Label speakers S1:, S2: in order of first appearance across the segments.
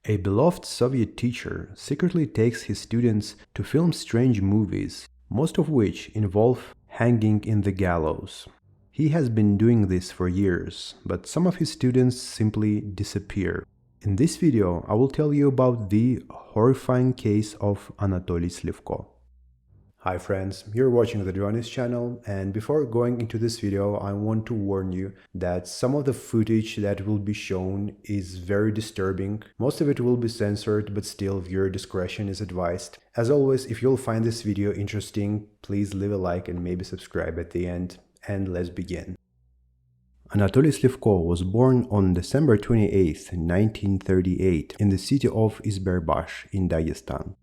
S1: A beloved Soviet teacher secretly takes his students to film strange movies, most of which involve hanging in the gallows. He has been doing this for years, but some of his students simply disappear. In this video, I will tell you about the horrifying case of Anatoly Slivko. Hi friends, you're watching the Notorious channel, and before going into this video I want to warn you that some of the footage that will be shown is very disturbing. Most of it will be censored, but still viewer discretion is advised. As always, if you'll find this video interesting, please leave a like and maybe subscribe at the end, and let's begin. Anatoly Slivko was born on December 28, 1938 in the city of Izberbash in Dagestan.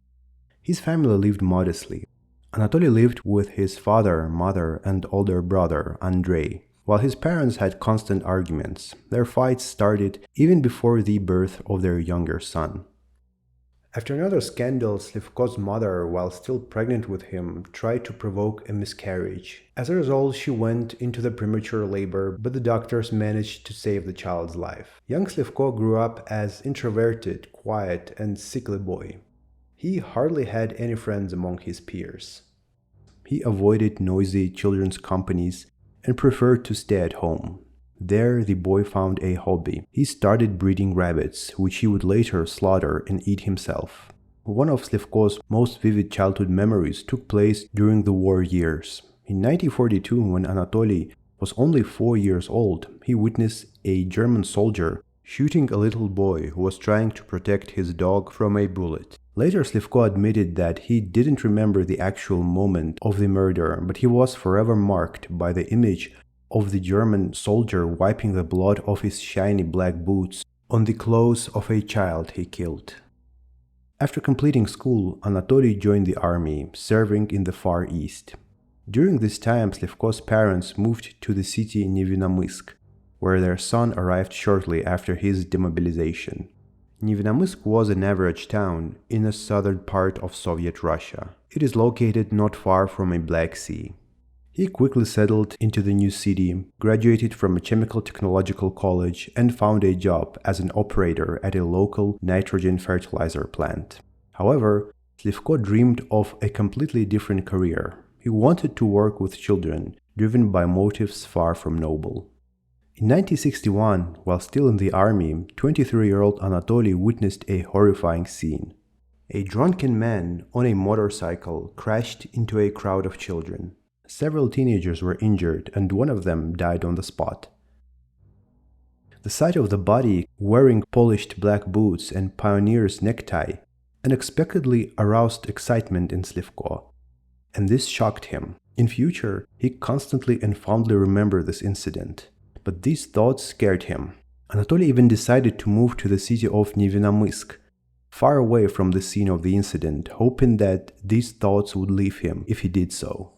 S1: His family lived modestly. Anatoly lived with his father, mother, and older brother, Andrei. While his parents had constant arguments, their fights started even before the birth of their younger son. After another scandal, Slivko's mother, while still pregnant with him, tried to provoke a miscarriage. As a result, she went into the premature labor, but the doctors managed to save the child's life. Young Slivko grew up as introverted, quiet, and sickly boy. He hardly had any friends among his peers. He avoided noisy children's companies and preferred to stay at home. There, the boy found a hobby. He started breeding rabbits, which he would later slaughter and eat himself. One of Slivko's most vivid childhood memories took place during the war years. In 1942, when Anatoly was only 4 years old, he witnessed a German soldier shooting a little boy who was trying to protect his dog from a bullet. Later, Slivko admitted that he didn't remember the actual moment of the murder, but he was forever marked by the image of the German soldier wiping the blood of his shiny black boots on the clothes of a child he killed. After completing school, Anatoly joined the army, serving in the Far East. During this time, Slivko's parents moved to the city Nevinomysk, where their son arrived shortly after his demobilization. Nevinomysk was an average town in the southern part of Soviet Russia. It is located not far from a Black Sea. He quickly settled into the new city, graduated from a chemical technological college, and found a job as an operator at a local nitrogen fertilizer plant. However, Slivko dreamed of a completely different career. He wanted to work with children, driven by motives far from noble. In 1961, while still in the army, 23-year-old Anatoly witnessed a horrifying scene. A drunken man on a motorcycle crashed into a crowd of children. Several teenagers were injured, and one of them died on the spot. The sight of the body, wearing polished black boots and pioneer's necktie, unexpectedly aroused excitement in Slivko, and this shocked him. In future, he constantly and fondly remembered this incident. But these thoughts scared him. Anatoly even decided to move to the city of Nevinomysk, far away from the scene of the incident, hoping that these thoughts would leave him if he did so.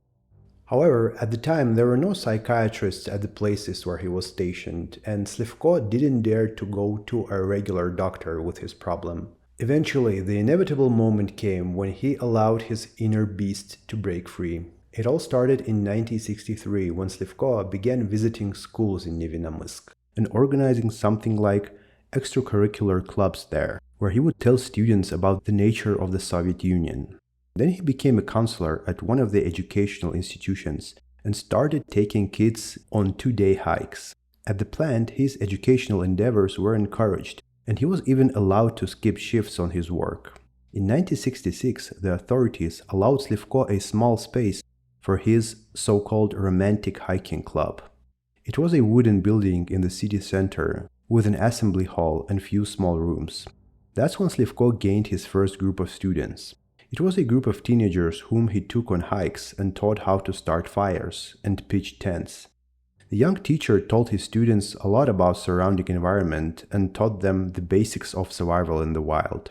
S1: However, at the time there were no psychiatrists at the places where he was stationed, and Slivko didn't dare to go to a regular doctor with his problem. Eventually, the inevitable moment came when he allowed his inner beast to break free. It all started in 1963 when Slivko began visiting schools in Nevinomysk and organizing something like extracurricular clubs there, where he would tell students about the nature of the Soviet Union. Then he became a counselor at one of the educational institutions and started taking kids on 2-day hikes. At the plant, his educational endeavors were encouraged, and he was even allowed to skip shifts on his work. In 1966, the authorities allowed Slivko a small space for his so-called romantic hiking club. It was a wooden building in the city center with an assembly hall and few small rooms. That's when Slivko gained his first group of students. It was a group of teenagers whom he took on hikes and taught how to start fires and pitch tents. The young teacher told his students a lot about surrounding environment and taught them the basics of survival in the wild.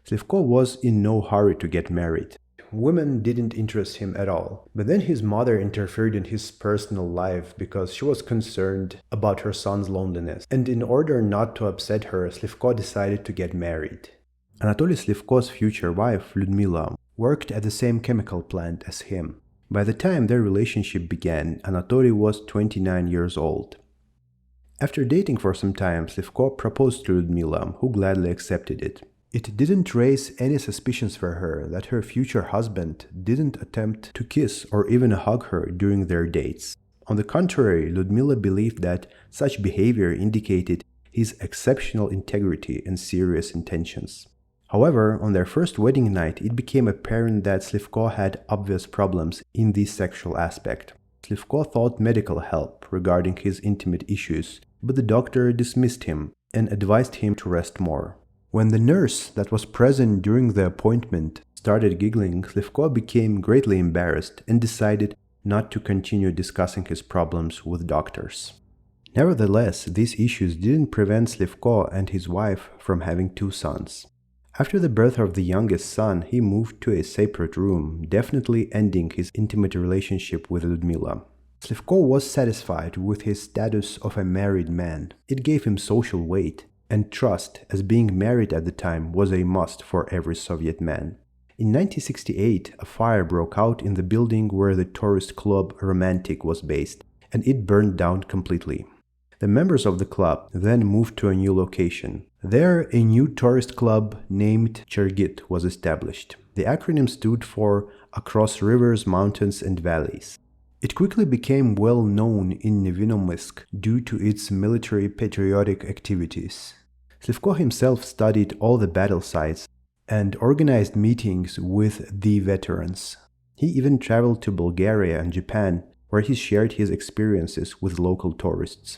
S1: Slivko was in no hurry to get married. Women didn't interest him at all. But then his mother interfered in his personal life because she was concerned about her son's loneliness. And in order not to upset her, Slivko decided to get married. Anatoly Slivko's future wife, Lyudmila, worked at the same chemical plant as him. By the time their relationship began, Anatoly was 29 years old. After dating for some time, Slivko proposed to Lyudmila, who gladly accepted it. It didn't raise any suspicions for her that her future husband didn't attempt to kiss or even hug her during their dates. On the contrary, Ludmila believed that such behavior indicated his exceptional integrity and serious intentions. However, on their first wedding night, it became apparent that Slivko had obvious problems in this sexual aspect. Slivko sought medical help regarding his intimate issues, but the doctor dismissed him and advised him to rest more. When the nurse that was present during the appointment started giggling, Slivko became greatly embarrassed and decided not to continue discussing his problems with doctors. Nevertheless, these issues didn't prevent Slivko and his wife from having 2 sons. After the birth of the youngest son, he moved to a separate room, definitely ending his intimate relationship with Ludmila. Slivko was satisfied with his status of a married man. It gave him social weight and trust, as being married at the time was a must for every Soviet man. In 1968, a fire broke out in the building where the tourist club Romantic was based, and it burned down completely. The members of the club then moved to a new location. There, a new tourist club named Chergit was established. The acronym stood for Across Rivers, Mountains and Valleys. It quickly became well known in Nevinomysk due to its military patriotic activities. Slivko himself studied all the battle sites and organized meetings with the veterans. He even traveled to Bulgaria and Japan, where he shared his experiences with local tourists.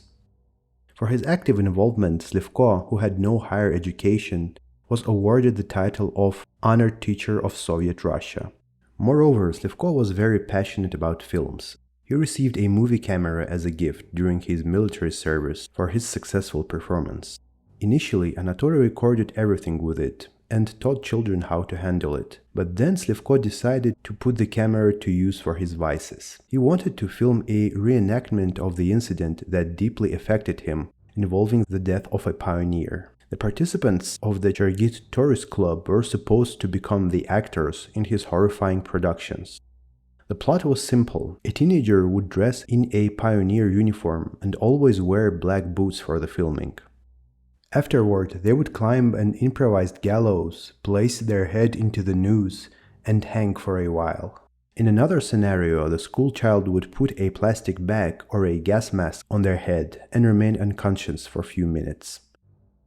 S1: For his active involvement, Slivko, who had no higher education, was awarded the title of Honored Teacher of Soviet Russia. Moreover, Slivko was very passionate about films. He received a movie camera as a gift during his military service for his successful performance. Initially, Anatoly recorded everything with it and taught children how to handle it. But then Slivko decided to put the camera to use for his vices. He wanted to film a reenactment of the incident that deeply affected him, involving the death of a pioneer. The participants of the Chergit Tourist Club were supposed to become the actors in his horrifying productions. The plot was simple. A teenager would dress in a pioneer uniform and always wear black boots for the filming. Afterward, they would climb an improvised gallows, place their head into the noose, and hang for a while. In another scenario, the schoolchild would put a plastic bag or a gas mask on their head and remain unconscious for a few minutes.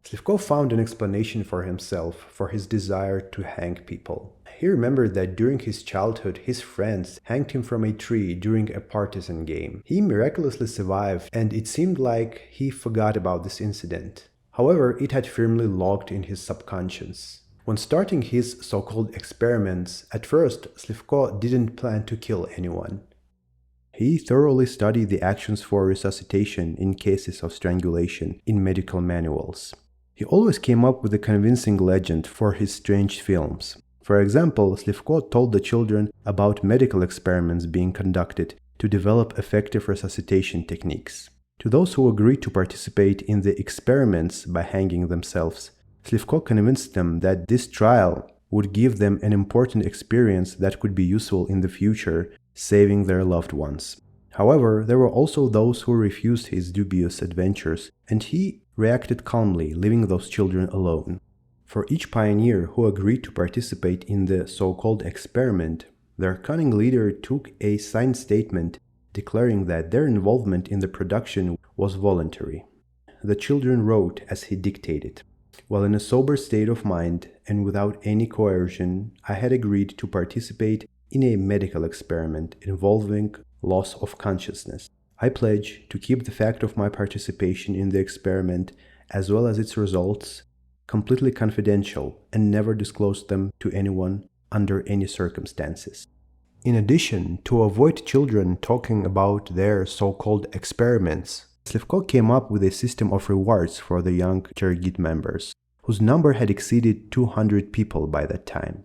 S1: Slivko found an explanation for himself for his desire to hang people. He remembered that during his childhood, his friends hanged him from a tree during a partisan game. He miraculously survived, and it seemed like he forgot about this incident. However, it had firmly logged in his subconscious. When starting his so-called experiments, at first, Slivko didn't plan to kill anyone. He thoroughly studied the actions for resuscitation in cases of strangulation in medical manuals. He always came up with a convincing legend for his strange films. For example, Slivko told the children about medical experiments being conducted to develop effective resuscitation techniques. To those who agreed to participate in the experiments by hanging themselves, Slivko convinced them that this trial would give them an important experience that could be useful in the future, saving their loved ones. However, there were also those who refused his dubious adventures, and he reacted calmly, leaving those children alone. For each pioneer who agreed to participate in the so-called experiment, their cunning leader took a signed statement declaring that their involvement in the production was voluntary. The children wrote as he dictated. While in a sober state of mind and without any coercion, I had agreed to participate in a medical experiment involving loss of consciousness. I pledge to keep the fact of my participation in the experiment, as well as its results, completely confidential and never disclose them to anyone under any circumstances. In addition, to avoid children talking about their so-called experiments, Slivko came up with a system of rewards for the young Chergit members, whose number had exceeded 200 people by that time.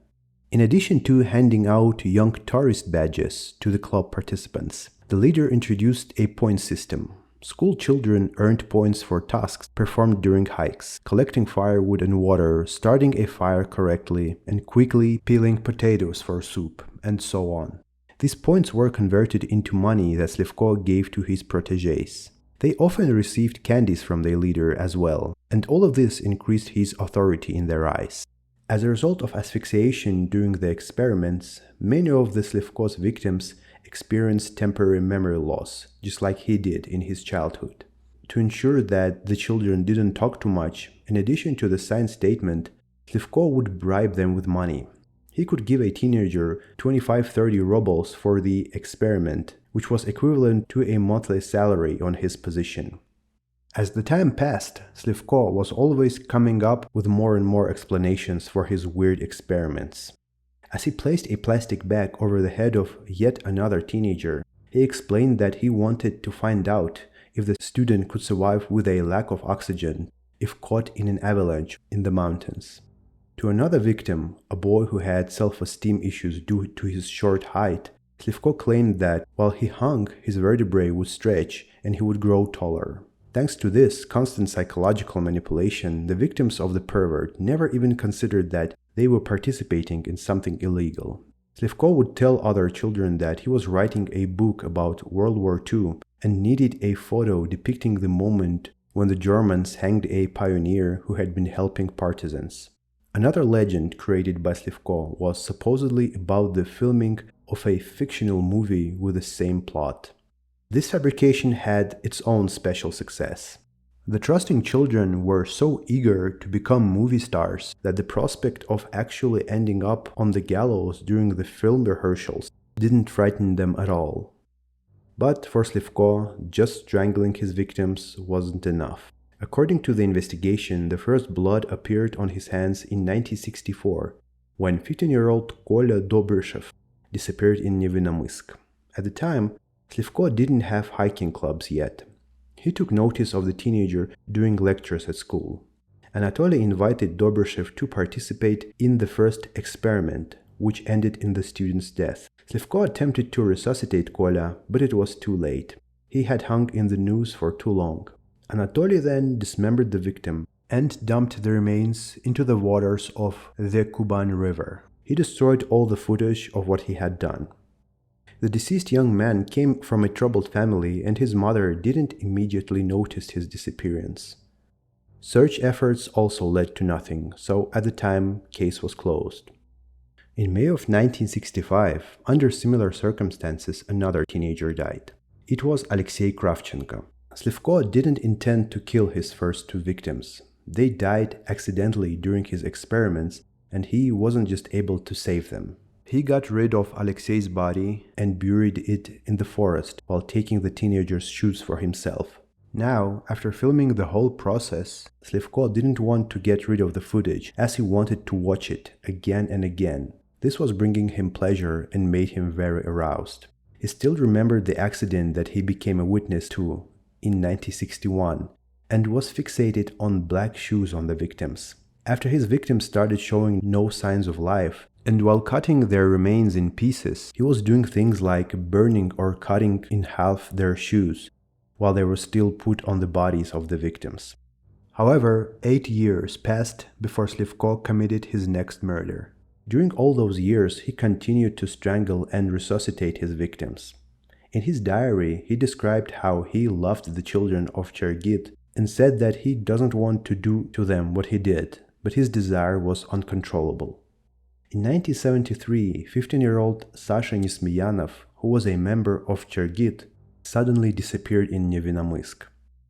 S1: In addition to handing out young tourist badges to the club participants, the leader introduced a point system. School children earned points for tasks performed during hikes, collecting firewood and water, starting a fire correctly, and quickly peeling potatoes for soup, and so on. These points were converted into money that Slivko gave to his protégés. They often received candies from their leader as well, and all of this increased his authority in their eyes. As a result of asphyxiation during the experiments, many of the Slivko's victims experienced temporary memory loss, just like he did in his childhood. To ensure that the children didn't talk too much, in addition to the signed statement, Slivko would bribe them with money. He could give a teenager 25-30 rubles for the experiment, which was equivalent to a monthly salary on his position. As the time passed, Slivko was always coming up with more and more explanations for his weird experiments. As he placed a plastic bag over the head of yet another teenager, he explained that he wanted to find out if the student could survive with a lack of oxygen if caught in an avalanche in the mountains. To another victim, a boy who had self-esteem issues due to his short height, Slivko claimed that while he hung, his vertebrae would stretch and he would grow taller. Thanks to this constant psychological manipulation, the victims of the pervert never even considered that they were participating in something illegal. Slivko would tell other children that he was writing a book about World War II and needed a photo depicting the moment when the Germans hanged a pioneer who had been helping partisans. Another legend created by Slivko was supposedly about the filming of a fictional movie with the same plot. This fabrication had its own special success. The trusting children were so eager to become movie stars that the prospect of actually ending up on the gallows during the film rehearsals didn't frighten them at all. But for Slivko, just strangling his victims wasn't enough. According to the investigation, the first blood appeared on his hands in 1964, when 15-year-old Kolya Dobryshev disappeared in Nevinomysk. At the time, Slivko didn't have hiking clubs yet. He took notice of the teenager during lectures at school. Anatoly invited Dobryshev to participate in the first experiment, which ended in the student's death. Slivko attempted to resuscitate Kolya, but it was too late. He had hung in the noose for too long. Anatoly then dismembered the victim and dumped the remains into the waters of the Kuban River. He destroyed all the footage of what he had done. The deceased young man came from a troubled family and his mother didn't immediately notice his disappearance. Search efforts also led to nothing, so at the time, case was closed. In May of 1965, under similar circumstances, another teenager died. It was Alexei Kravchenko. Slivko didn't intend to kill his first two victims. They died accidentally during his experiments and he wasn't just able to save them. He got rid of Alexei's body and buried it in the forest while taking the teenager's shoes for himself. Now, after filming the whole process, Slivko didn't want to get rid of the footage as he wanted to watch it again and again. This was bringing him pleasure and made him very aroused. He still remembered the accident that he became a witness to in 1961 and was fixated on black shoes on the victims. After his victims started showing no signs of life, and while cutting their remains in pieces, he was doing things like burning or cutting in half their shoes while they were still put on the bodies of the victims. However, 8 years passed before Slivko committed his next murder. During all those years, he continued to strangle and resuscitate his victims. In his diary, he described how he loved the children of Chergit and said that he doesn't want to do to them what he did, but his desire was uncontrollable. In 1973, 15-year-old Sasha Nesmyanov, who was a member of Chergit, suddenly disappeared in Nevinomysk.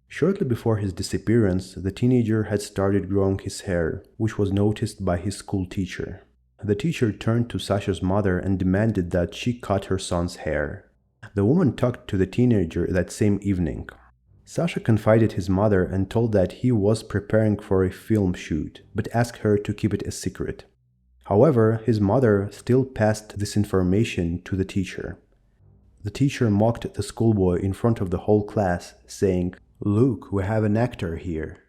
S1: Shortly before his disappearance, the teenager had started growing his hair, which was noticed by his school teacher. The teacher turned to Sasha's mother and demanded that she cut her son's hair. The woman talked to the teenager that same evening. Sasha confided his mother and told that he was preparing for a film shoot, but asked her to keep it a secret. However, his mother still passed this information to the teacher. The teacher mocked the schoolboy in front of the whole class, saying, "Look, we have an actor here."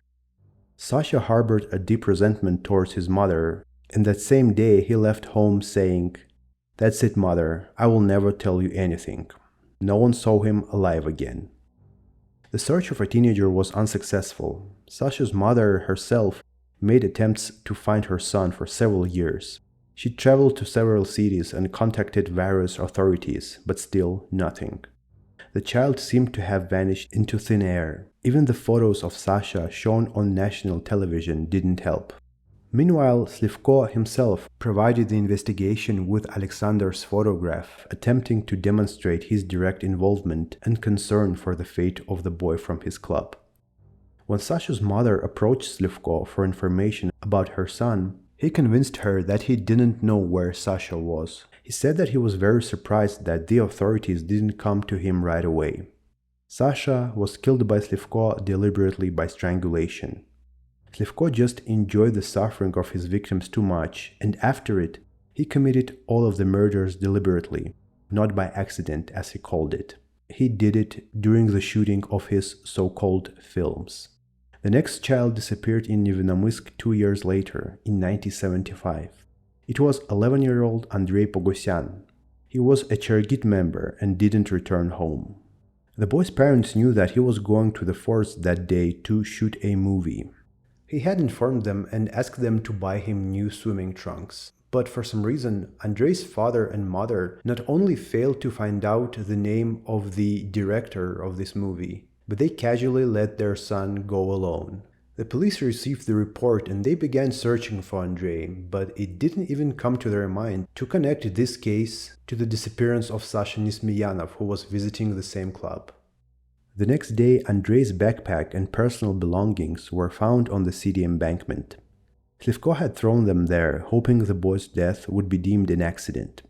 S1: Sasha harbored a deep resentment towards his mother, and that same day he left home saying, "That's it, mother, I will never tell you anything." No one saw him alive again. The search of a teenager was unsuccessful. Sasha's mother herself made attempts to find her son for several years. She traveled to several cities and contacted various authorities, but still nothing. The child seemed to have vanished into thin air. Even the photos of Sasha shown on national television didn't help. Meanwhile, Slivko himself provided the investigation with Alexander's photograph, attempting to demonstrate his direct involvement and concern for the fate of the boy from his club. When Sasha's mother approached Slivko for information about her son, he convinced her that he didn't know where Sasha was. He said that he was very surprised that the authorities didn't come to him right away. Sasha was killed by Slivko deliberately by strangulation. Slivko just enjoyed the suffering of his victims too much, and after it, he committed all of the murders deliberately, not by accident as he called it. He did it during the shooting of his so-called films. The next child disappeared in Nevenomysk 2 years later, in 1975. It was 11-year-old Andrei Pogosyan. He was a Chergit member and didn't return home. The boy's parents knew that he was going to the forest that day to shoot a movie. He had informed them and asked them to buy him new swimming trunks. But for some reason, Andrei's father and mother not only failed to find out the name of the director of this movie, but they casually let their son go alone. The police received the report and they began searching for Andrei, but it didn't even come to their mind to connect this case to the disappearance of Sasha Nesmiyanov, who was visiting the same club. The next day, Andrei's backpack and personal belongings were found on the city embankment. Slivko had thrown them there, hoping the boy's death would be deemed an accident.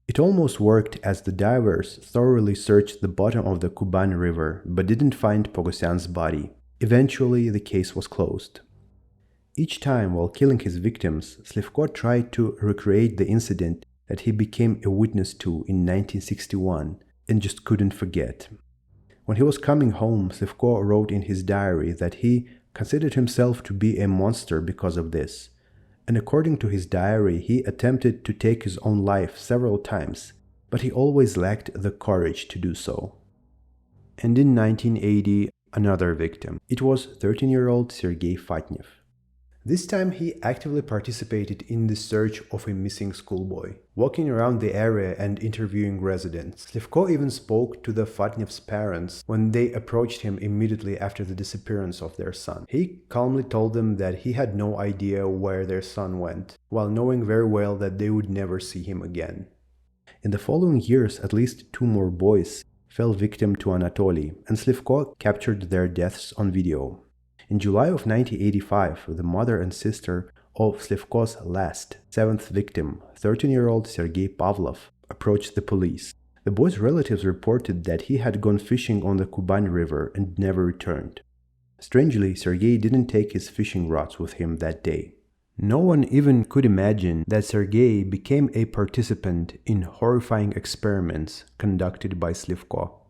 S1: It almost worked as the divers thoroughly searched the bottom of the Kuban River but didn't find Pogosyan's body. Eventually, the case was closed. Each time while killing his victims, Slivko tried to recreate the incident that he became a witness to in 1961 and just couldn't forget. When he was coming home, Slivko wrote in his diary that he considered himself to be a monster because of this, and according to his diary, he attempted to take his own life several times, but he always lacked the courage to do so. And in 1980, another victim. It was 13-year-old Sergei Fatnev. This time he actively participated in the search of a missing schoolboy, walking around the area and interviewing residents. Slivko even spoke to the Fatnev's parents when they approached him immediately after the disappearance of their son. He calmly told them that he had no idea where their son went, while knowing very well that they would never see him again. In the following years, at least 2 more boys fell victim to Anatoly, and Slivko captured their deaths on video. In July of 1985, the mother and sister of Slivko's last, 7th victim, 13-year-old Sergei Pavlov, approached the police. The boy's relatives reported that he had gone fishing on the Kuban River and never returned. Strangely, Sergei didn't take his fishing rods with him that day. No one even could imagine that Sergei became a participant in horrifying experiments conducted by Slivko.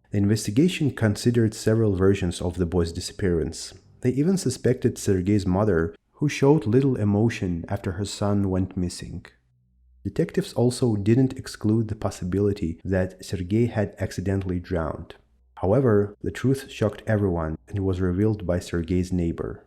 S1: The investigation considered several versions of the boy's disappearance. They even suspected Sergei's mother, who showed little emotion after her son went missing. Detectives also didn't exclude the possibility that Sergei had accidentally drowned. However, the truth shocked everyone and was revealed by Sergei's neighbor.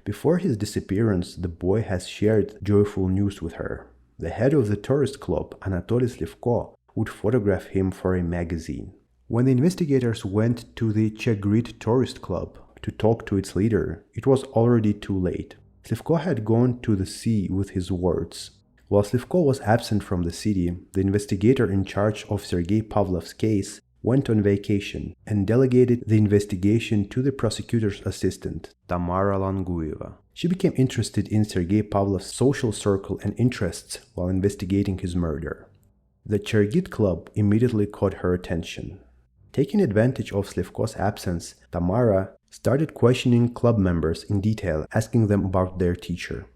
S1: Before his disappearance, the boy has shared joyful news with her. The head of the tourist club, Anatoly Slivko, would photograph him for a magazine. When the investigators went to the Chergit tourist club to talk to its leader, it was already too late. Slivko had gone to the sea with his words. While Slivko was absent from the city, the investigator in charge of Sergei Pavlov's case went on vacation and delegated the investigation to the prosecutor's assistant, Tamara Langueva. She became interested in Sergei Pavlov's social circle and interests while investigating his murder. The Chergit club immediately caught her attention. Taking advantage of Slivko's absence, Tamara started questioning club members in detail, asking them about their teacher.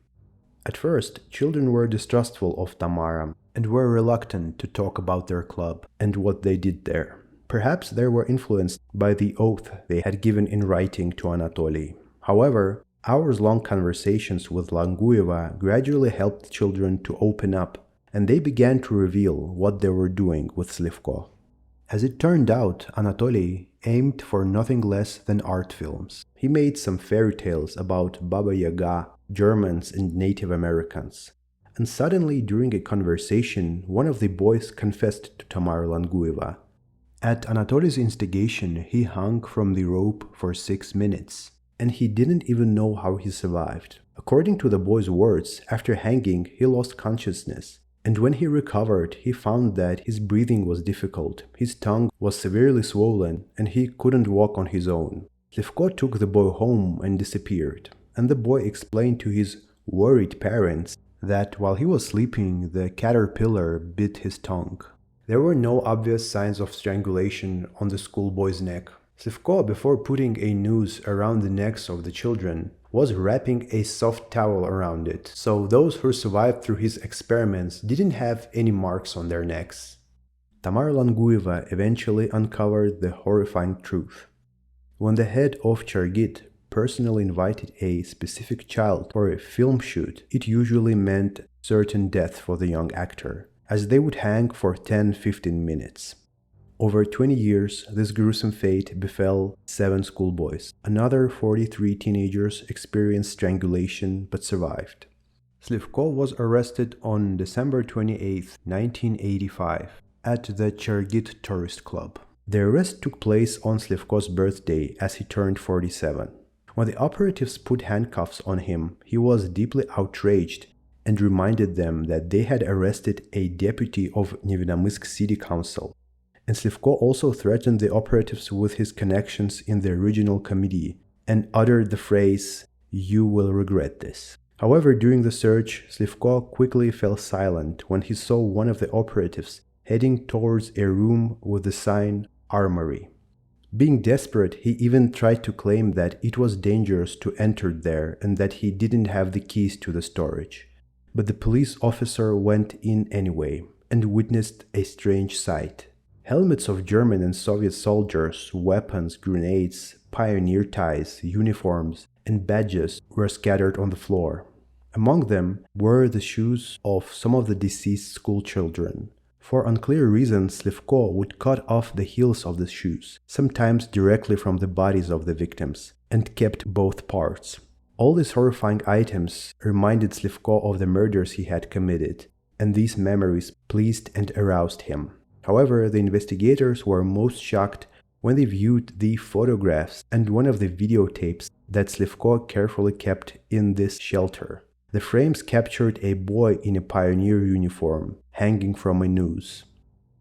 S1: At first, children were distrustful of Tamara and were reluctant to talk about their club and what they did there. Perhaps they were influenced by the oath they had given in writing to Anatoly. However, hours-long conversations with Langueva gradually helped children to open up, and they began to reveal what they were doing with Slivko. As it turned out, Anatoly aimed for nothing less than art films. He made some fairy tales about Baba Yaga, Germans, and Native Americans. And suddenly, during a conversation, one of the boys confessed to Tamara Langueva. At Anatoly's instigation, he hung from the rope for 6 minutes. and he didn't even know how he survived. According to the boy's words, after hanging, he lost consciousness. And when he recovered, he found that his breathing was difficult, his tongue was severely swollen, and he couldn't walk on his own. Slivko took the boy home and disappeared, and the boy explained to his worried parents that while he was sleeping, the caterpillar bit his tongue. There were no obvious signs of strangulation on the schoolboy's neck. Slivko, before putting a noose around the necks of the children, was wrapping a soft towel around it, so those who survived through his experiments didn't have any marks on their necks. Tamara Langueva eventually uncovered the horrifying truth. When the head of Chargit personally invited a specific child for a film shoot, it usually meant certain death for the young actor, as they would hang for 10-15 minutes. Over 20 years, this gruesome fate befell 7 schoolboys. Another 43 teenagers experienced strangulation but survived. Slivko was arrested on December 28, 1985, at the Chargit Tourist Club. The arrest took place on Slivko's birthday as he turned 47. When the operatives put handcuffs on him, he was deeply outraged and reminded them that they had arrested a deputy of Nevinomysk City Council. And Slivko also threatened the operatives with his connections in the regional committee and uttered the phrase, "You will regret this." However, during the search, Slivko quickly fell silent when he saw one of the operatives heading towards a room with the sign Armory. Being desperate, he even tried to claim that it was dangerous to enter there and that he didn't have the keys to the storage. But the police officer went in anyway and witnessed a strange sight. Helmets of German and Soviet soldiers, weapons, grenades, pioneer ties, uniforms, and badges were scattered on the floor. Among them were the shoes of some of the deceased schoolchildren. For unclear reasons, Slivko would cut off the heels of the shoes, sometimes directly from the bodies of the victims, and kept both parts. All these horrifying items reminded Slivko of the murders he had committed, and these memories pleased and aroused him. However, the investigators were most shocked when they viewed the photographs and one of the videotapes that Slivko carefully kept in this shelter. The frames captured a boy in a pioneer uniform, hanging from a noose.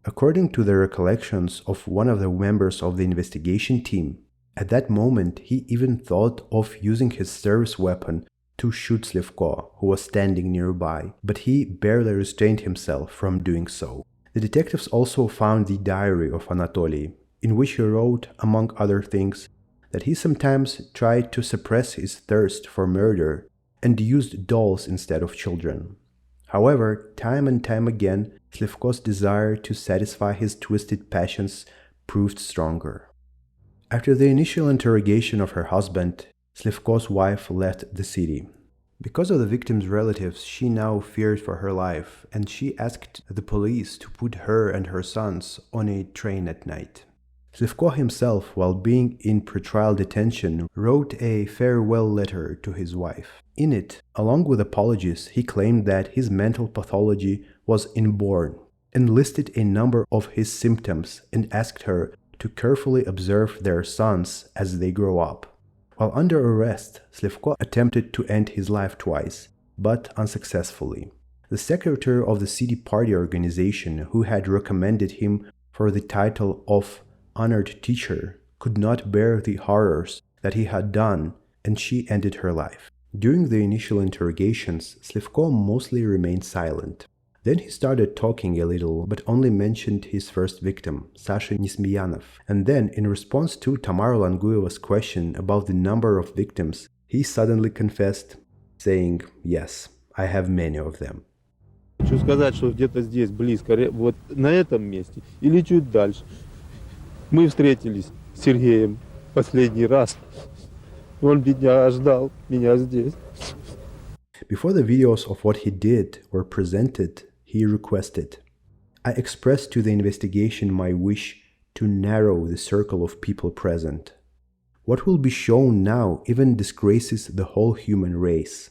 S1: According to the recollections of one of the members of the investigation team, at that moment he even thought of using his service weapon to shoot Slivko, who was standing nearby, but he barely restrained himself from doing so. The detectives also found the diary of Anatoly, in which he wrote, among other things, that he sometimes tried to suppress his thirst for murder and used dolls instead of children. However, time and time again, Slivko's desire to satisfy his twisted passions proved stronger. After the initial interrogation of her husband, Slivko's wife left the city. Because of the victim's relatives, she now feared for her life, and she asked the police to put her and her sons on a train at night. Slivko himself, while being in pretrial detention, wrote a farewell letter to his wife. In it, along with apologies, he claimed that his mental pathology was inborn, and listed a number of his symptoms and asked her to carefully observe their sons as they grow up. While under arrest, Slivko attempted to end his life twice, but unsuccessfully. The secretary of the city party organization, who had recommended him for the title of honored teacher, could not bear the horrors that he had done, and she ended her life. During the initial interrogations, Slivko mostly remained silent. Then he started talking a little, but only mentioned his first victim, Sasha Nesmiyanov. And then, in response to Tamara Langueva's question about the number of victims, he suddenly confessed, saying, "Yes, I have many of them."
S2: Хочу сказать, что где-то здесь, близко, вот на этом месте или чуть дальше, мы встретились с Сергеем последний раз. Он меня ждал, меня здесь.
S1: Before the videos of what he did were presented, he requested, "I expressed to the investigation my wish to narrow the circle of people present. What will be shown now even disgraces the whole human race.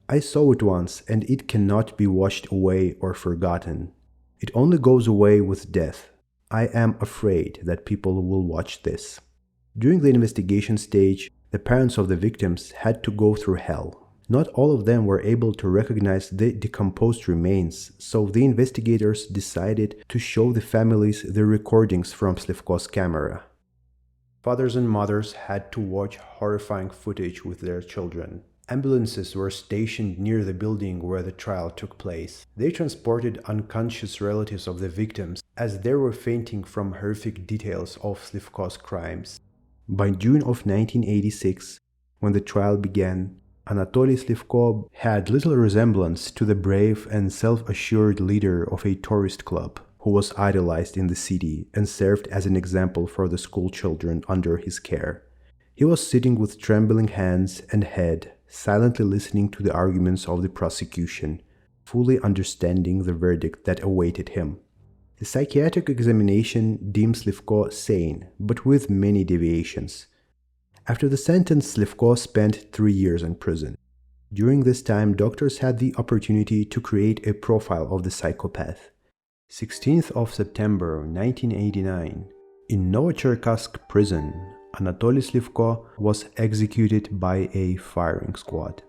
S1: I saw it once, and it cannot be washed away or forgotten. It only goes away with death. I am afraid that people will watch this." During the investigation stage, The parents of the victims had to go through hell. Not all of them were able to recognize the decomposed remains, so the investigators decided to show the families the recordings from Slivko's camera. Fathers and mothers had to watch horrifying footage with their children. Ambulances were stationed near the building where the trial took place. They transported unconscious relatives of the victims as they were fainting from horrific details of Slivko's crimes. By June of 1986, when the trial began, Anatoly Slivko had little resemblance to the brave and self-assured leader of a tourist club who was idolized in the city and served as an example for the school children under his care. He was sitting with trembling hands and head, silently listening to the arguments of the prosecution, fully understanding the verdict that awaited him. The psychiatric examination deemed Slivko sane, but with many deviations. After the sentence, Slivko spent 3 years in prison. During this time, doctors had the opportunity to create a profile of the psychopath. 16th of September 1989, in Novocherkassk prison, Anatoly Slivko was executed by a firing squad.